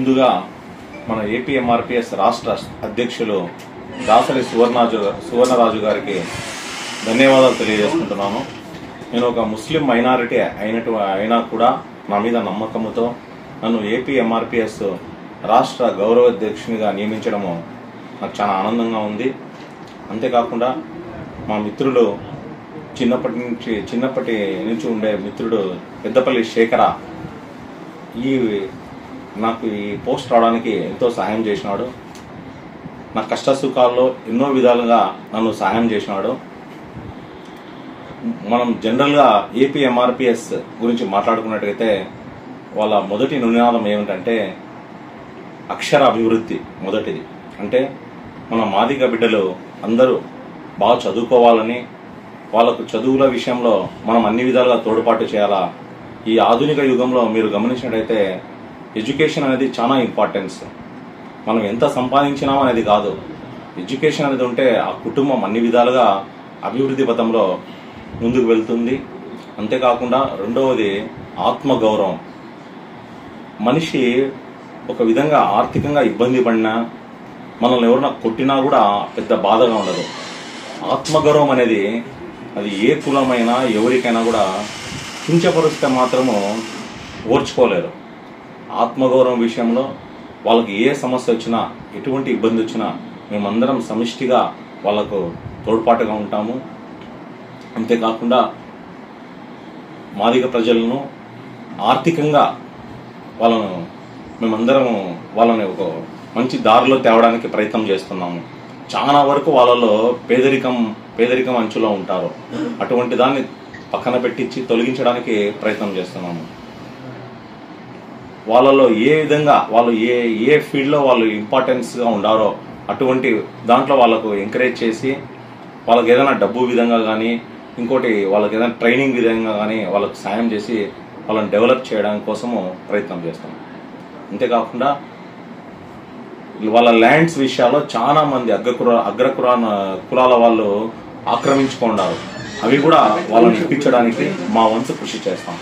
ముందుగా మన ఏపీఎంఆర్పీఎస్ రాష్ట్ర అధ్యక్షులు దాసరి సువర్ణరాజు గారికి ధన్యవాదాలు తెలియజేసుకుంటున్నాను. నేను ఒక ముస్లిం మైనారిటీ అయినా కూడా నా మీద నమ్మకంతో నన్ను ఏపీఎంఆర్పీఎస్ రాష్ట్ర గౌరవాధ్యక్షునిగా నియమించడము నాకు చాలా ఆనందంగా ఉంది. అంతేకాకుండా మా మిత్రులు చిన్నప్పటి నుంచి ఉండే మిత్రుడు పెద్దపల్లి శేఖర నాకు ఈ పోస్ట్ రావడానికి ఎంతో సహాయం చేసినాడు. నా కష్ట సుఖాల్లో ఎన్నో విధాలుగా నన్ను సహాయం చేసినాడు. మనం జనరల్గా ఏపీఎంఆర్పీఎస్ గురించి మాట్లాడుకున్నట్టయితే వాళ్ళ మొదటి నినాదం ఏమిటంటే అక్షర అభివృద్ధి. మొదటిది అంటే మన మాదిగ బిడ్డలు అందరూ బాగా చదువుకోవాలని, వాళ్ళకు చదువుల విషయంలో మనం అన్ని విధాలుగా తోడ్పాటు చేయాలా. ఈ ఆధునిక యుగంలో మీరు గమనించినట్టయితే ఎడ్యుకేషన్ అనేది చాలా ఇంపార్టెన్స్. మనం ఎంత సంపాదించినాం అనేది కాదు, ఎడ్యుకేషన్ అనేది ఉంటే ఆ కుటుంబం అన్ని విధాలుగా అభివృద్ధి పథంలో ముందుకు వెళ్తుంది. అంతేకాకుండా రెండవది ఆత్మగౌరవం. మనిషి ఒక విధంగా ఆర్థికంగా ఇబ్బంది పడినా, మనల్ని ఎవరైనా కొట్టినా కూడా పెద్ద బాధగా ఉండదు. ఆత్మగౌరవం అనేది అది ఏ కులమైనా ఎవరికైనా కూడా కించపరిస్తే మాత్రము ఓర్చుకోలేరు. ఆత్మగౌరవం విషయంలో వాళ్ళకి ఏ సమస్య వచ్చినా, ఎటువంటి ఇబ్బంది వచ్చినా మేమందరం సమిష్టిగా వాళ్ళకు తోడ్పాటుగా ఉంటాము. అంతేకాకుండా మాదిగ ప్రజలను ఆర్థికంగా మేమందరం వాళ్ళని ఒక మంచి దారిలో తేవడానికి ప్రయత్నం చేస్తున్నాము. చాలా వరకు వాళ్ళలో పేదరికం అంచులో ఉంటారు. అటువంటి దాన్ని పక్కన పెట్టించి తొలగించడానికి ప్రయత్నం చేస్తున్నాము. వాళ్ళలో ఏ విధంగా వాళ్ళు ఏ ఫీల్డ్లో వాళ్ళు ఇంపార్టెన్స్గా ఉండారో అటువంటి దాంట్లో వాళ్ళకు ఎంకరేజ్ చేసి, వాళ్ళకి ఏదైనా డబ్బు విధంగా కానీ, ఇంకోటి వాళ్ళకి ఏదైనా ట్రైనింగ్ విధంగా కానీ వాళ్ళకు సాయం చేసి వాళ్ళని డెవలప్ చేయడానికి కోసము ప్రయత్నం చేస్తాం. అంతేకాకుండా వాళ్ళ ల్యాండ్స్ విషయాల్లో చాలా మంది కులాల వాళ్ళు ఆక్రమించుకున్నారు. అవి కూడా వాళ్ళని ఇప్పించడానికి మా వంతు కృషి చేస్తాం.